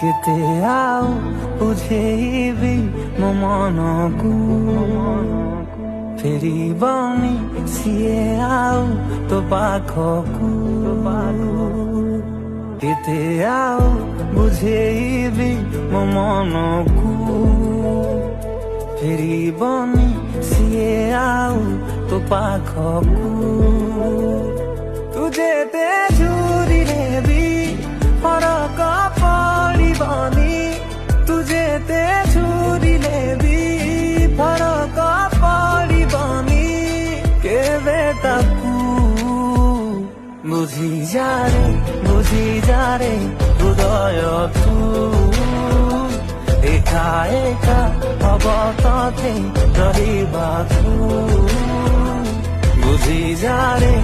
କେତେ ଆଉ ବୁଝେଇବି ମୋ ମନକୁ ଫେରିବନି ସିଏ ଆଉ ତୋ ପାଖକୁ କେତେ ଆଉ ବୁଝେଇବି ମୋ ମନକୁ ଫେରିବନି ସିଏ ଆଉ ତୋ ପାଖକୁ ତୁ ଯେତେ ଝୁରିଲେ ବି ଫରକ ପଡ଼ିବନି ତୁ ଯେତେ ଝୁରିଲେ ବି ଫରକ ପଡ଼ିବନି କେବେ ତାକୁ ବୁଝିଯାରେ ହୃଦୟ ତୁ ଏକା ଏକା ହବ ତତେ ରହିବାକୁ ବୁଝିଯାରେ।